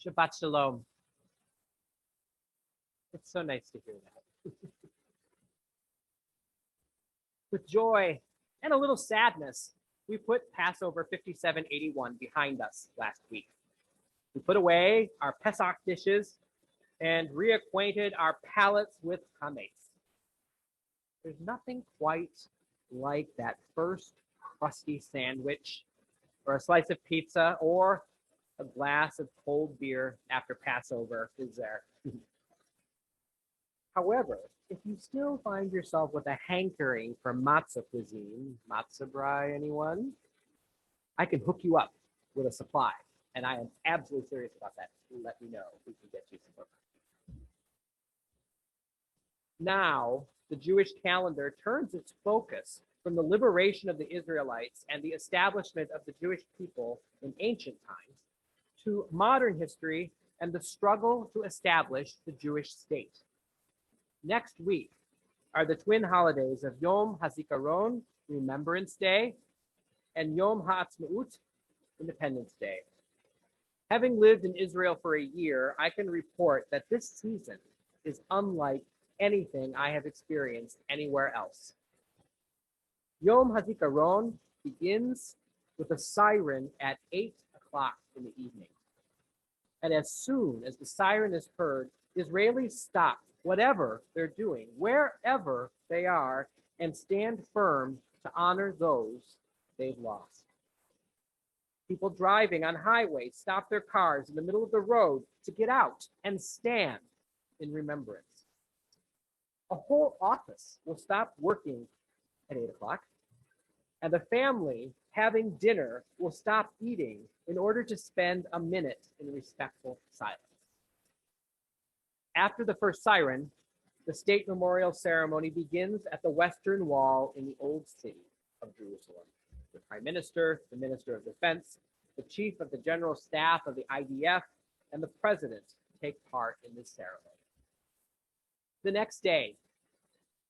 Shabbat Shalom. It's so nice to hear that. With joy and a little sadness, we put Passover 5781 behind us last week. We put away our Pesach dishes and reacquainted our palates with chametz. There's nothing quite like that first crusty sandwich or a slice of pizza or a glass of cold beer after Passover, is there? However, if you still find yourself with a hankering for matzah cuisine, matzah brai, anyone? I can hook you up with a supply, and I am absolutely serious about that. Let me know if we can get you some more. Now, the Jewish calendar turns its focus from the liberation of the Israelites and the establishment of the Jewish people in ancient times to modern history and the struggle to establish the Jewish state. Next week are the twin holidays of Yom HaZikaron, Remembrance Day, and Yom HaAtzmaut, Independence Day. Having lived in Israel for a year, I can report that this season is unlike anything I have experienced anywhere else. Yom HaZikaron begins with a siren at 8 o'clock in the evening. And as soon as the siren is heard, Israelis stop whatever they're doing, wherever they are, and stand firm to honor those they've lost. People driving on highways stop their cars in the middle of the road to get out and stand in remembrance. A whole office will stop working at 8 o'clock, and the family having dinner will stop eating in order to spend a minute in respectful silence. After the first siren, the state memorial ceremony begins at the Western Wall in the Old City of Jerusalem. The Prime Minister, the Minister of Defense, the Chief of the General Staff of the IDF, and the President take part in this ceremony. The next day,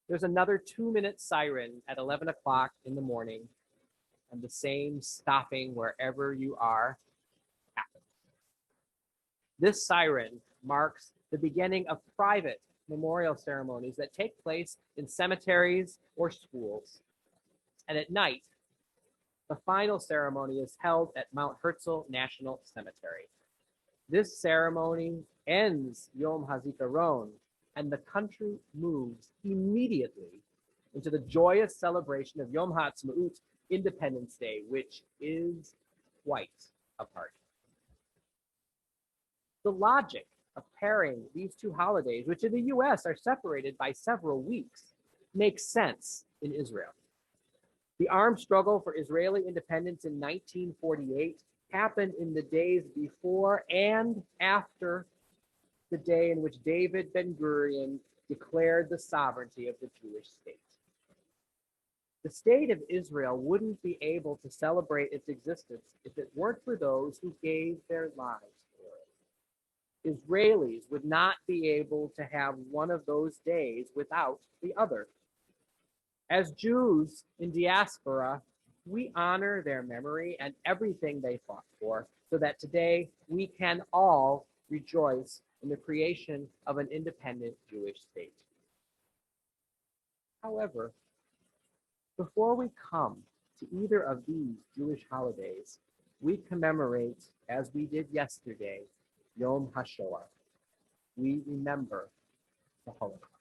there's another 2-minute siren at 11 o'clock in the morning, and the same stopping wherever you are happens. This siren marks the beginning of private memorial ceremonies that take place in cemeteries or schools. And at night, the final ceremony is held at Mount Herzl National Cemetery. This ceremony ends Yom HaZikaron, and the country moves immediately into the joyous celebration of Yom HaAtzmaut, Independence Day, which is quite a party. The logic of pairing these two holidays, which in the US are separated by several weeks, makes sense in Israel. The armed struggle for Israeli independence in 1948 happened in the days before and after the day in which David Ben-Gurion declared the sovereignty of the Jewish state. The state of Israel wouldn't be able to celebrate its existence if it weren't for those who gave their lives for it. Israelis would not be able to have one of those days without the other. As Jews in diaspora, we honor their memory and everything they fought for, so that today we can all rejoice in the creation of an independent Jewish state. However, before we come to either of these Jewish holidays, we commemorate, as we did yesterday, Yom HaShoah. We remember the Holocaust.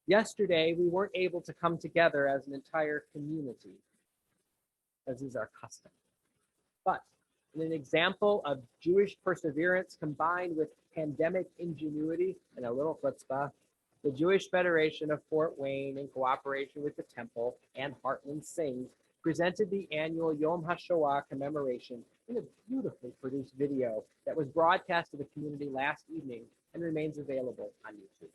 Yesterday, we weren't able to come together as an entire community, as is our custom. But in an example of Jewish perseverance combined with pandemic ingenuity and a little chutzpah, the Jewish Federation of Fort Wayne, in cooperation with the Temple and Heartland Sings, presented the annual Yom HaShoah commemoration in a beautifully produced video that was broadcast to the community last evening and remains available on YouTube.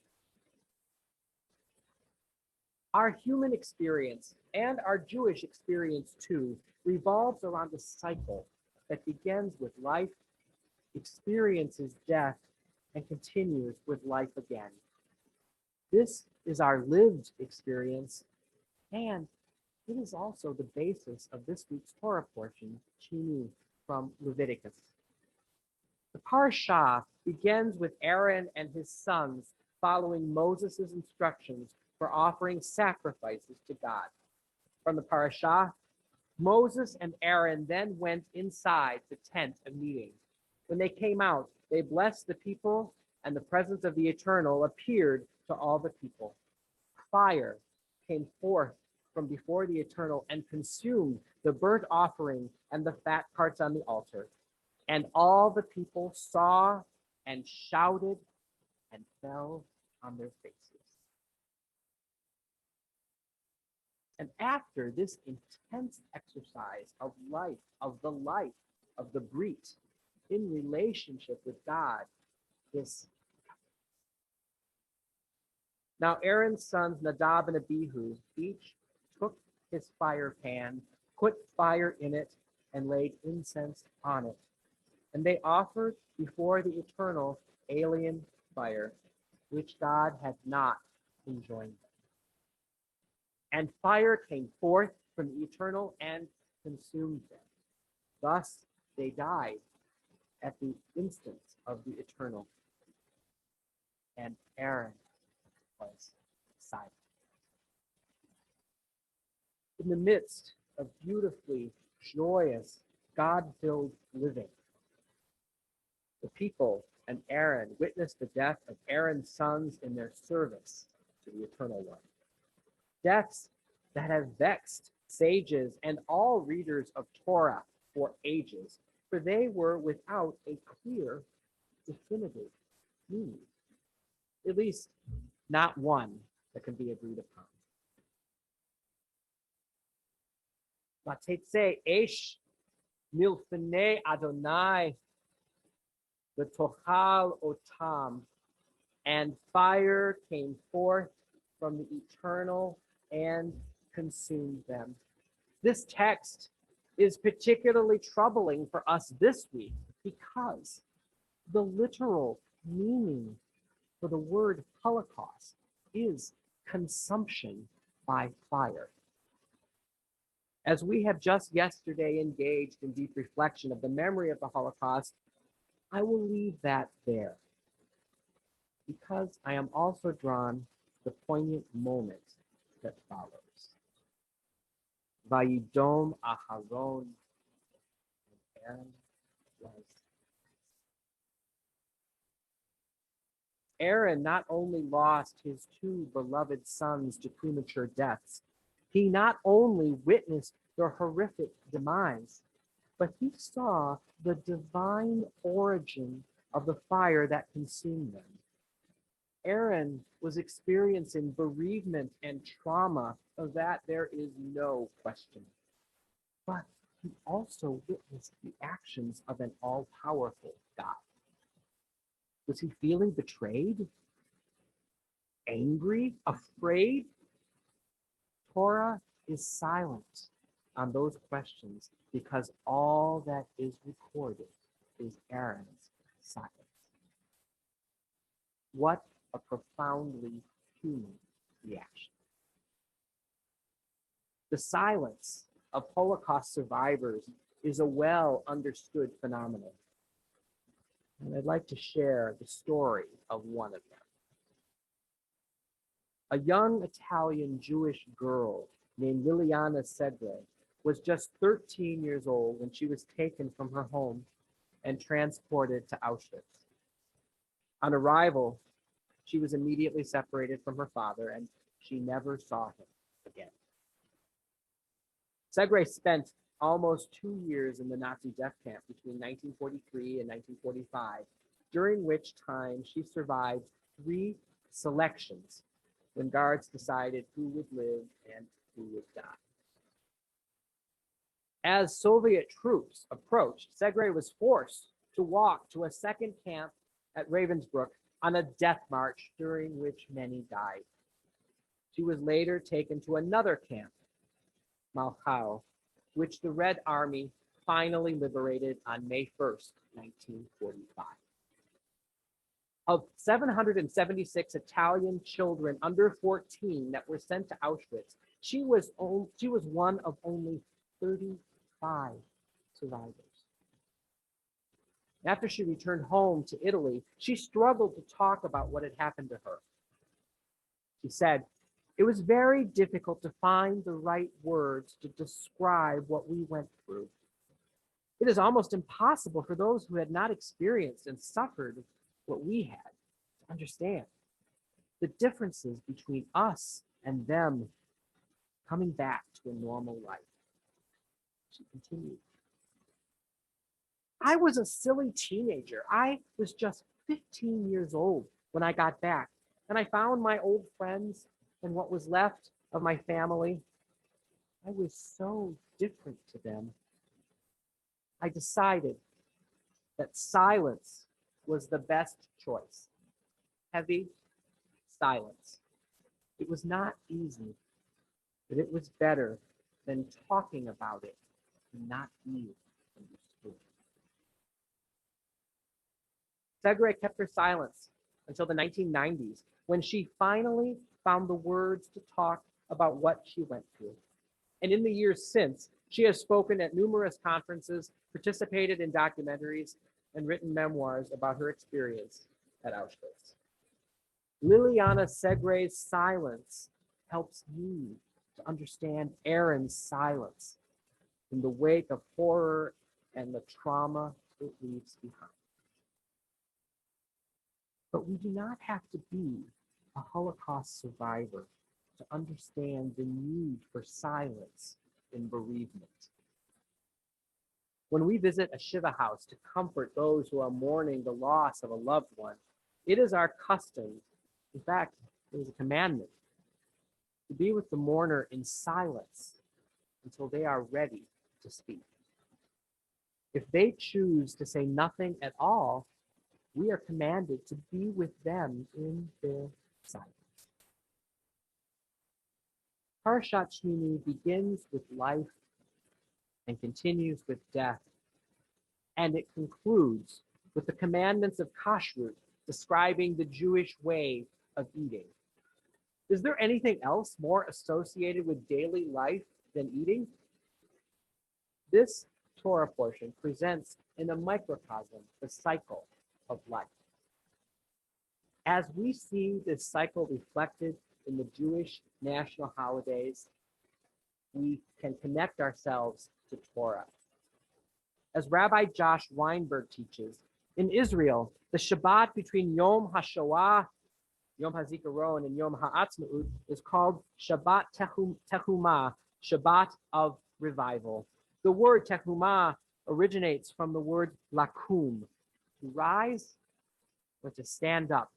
Our human experience, and our Jewish experience too, revolves around a cycle that begins with life, experiences death, and continues with life again. This is our lived experience, and it is also the basis of this week's Torah portion, Shmini, from Leviticus. The Parashat begins with Aaron and his sons following Moses' instructions for offering sacrifices to God. From the Parashat, Moses and Aaron then went inside the tent of meeting. When they came out, they blessed the people, and the presence of the Eternal appeared to all the people. Fire came forth from before the Eternal and consumed the burnt offering and the fat parts on the altar. And all the people saw and shouted and fell on their faces. And after this intense exercise of life, of the Brit, in relationship with God, this. Now Aaron's sons Nadab and Abihu each took his fire pan, put fire in it, and laid incense on it. And they offered before the Eternal alien fire, which God had not enjoined them. And fire came forth from the Eternal and consumed them. Thus they died at the instance of the Eternal. And Aaron was silent. In the midst of beautifully joyous, God-filled living, the people and Aaron witnessed the death of Aaron's sons in their service to the Eternal One. Deaths that have vexed sages and all readers of Torah for ages, for they were without a clear, definitive meaning. At least not one that can be agreed upon. Vatetse esh milfnei Adonai v'tochal otam, and fire came forth from the Eternal and consumed them. This text is particularly troubling for us this week because the literal meaning for the word Holocaust is consumption by fire. As we have just yesterday engaged in deep reflection of the memory of the Holocaust, I will leave that there because I am also drawn to the poignant moment that follows. Vayidom Aharon, and Aaron was. Aaron not only lost his two beloved sons to premature deaths, he not only witnessed their horrific demise, but he saw the divine origin of the fire that consumed them. Aaron was experiencing bereavement and trauma, of that there is no question. But he also witnessed the actions of an all-powerful God. Was he feeling betrayed? Angry? Afraid? Torah is silent on those questions because all that is recorded is Aaron's silence. What a profoundly human reaction. The silence of Holocaust survivors is a well understood phenomenon. And I'd like to share the story of one of them. A young Italian Jewish girl named Liliana Cedre was just 13 years old when she was taken from her home and transported to Auschwitz. On arrival, she was immediately separated from her father and she never saw him again. Cedre spent almost 2 years in the Nazi death camp between 1943 and 1945, during which time she survived 3 selections when guards decided who would live and who would die. As Soviet troops approached, Cedre was forced to walk to a second camp at Ravensbrück on a death march during which many died. She was later taken to another camp, Malchow, which the Red Army finally liberated on May 1st, 1945. Of 776 Italian children under 14 that were sent to Auschwitz, she was one of only 35 survivors. After she returned home to Italy, she struggled to talk about what had happened to her. She said, "It was very difficult to find the right words to describe what we went through. It is almost impossible for those who had not experienced and suffered what we had to understand the differences between us and them coming back to a normal life." She continued, "I was a silly teenager. I was just 15 years old when I got back, and I found my old friends and what was left of my family. I was so different to them. I decided that silence was the best choice. Heavy silence. It was not easy, but it was better than talking about it and not being understood." Cedre kept her silence until the 1990s, when she finally found the words to talk about what she went through. And in the years since, she has spoken at numerous conferences, participated in documentaries, and written memoirs about her experience at Auschwitz. Liliana Cedre's silence helps you to understand Aaron's silence in the wake of horror and the trauma it leaves behind. But we do not have to be a Holocaust survivor to understand the need for silence in bereavement. When we visit a Shiva house to comfort those who are mourning the loss of a loved one, it is our custom, in fact, it is a commandment, to be with the mourner in silence until they are ready to speak. If they choose to say nothing at all, we are commanded to be with them in their silence. Parashat Shmini begins with life and continues with death, and it concludes with the commandments of kashrut, describing the Jewish way of eating. Is there anything else more associated with daily life than eating? This Torah portion presents in a microcosm the cycle of life. As we see this cycle reflected in the Jewish national holidays, we can connect ourselves to Torah. As Rabbi Josh Weinberg teaches, in Israel, the Shabbat between Yom HaShoah, Yom HaZikaron, and Yom HaAtzmaut is called Shabbat Tekumah, Shabbat of Revival. The word Tekumah originates from the word lakum, to rise or to stand up.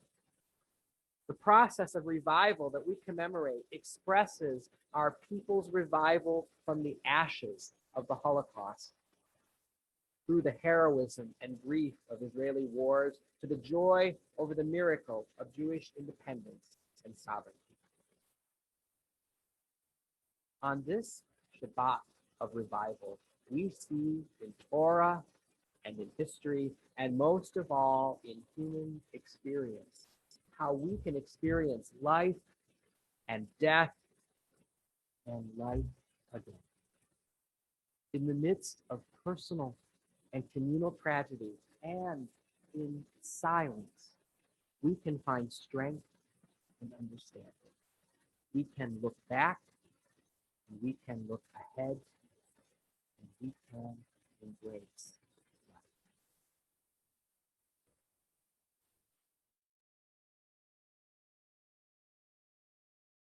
The process of revival that we commemorate expresses our people's revival from the ashes of the Holocaust, through the heroism and grief of Israeli wars to the joy over the miracle of Jewish independence and sovereignty. On this Shabbat of revival, we see in Torah and in history, and most of all in human experience, how we can experience life and death and life again. In the midst of personal and communal tragedy and in silence, we can find strength and understanding. We can look back, and we can look ahead, and we can embrace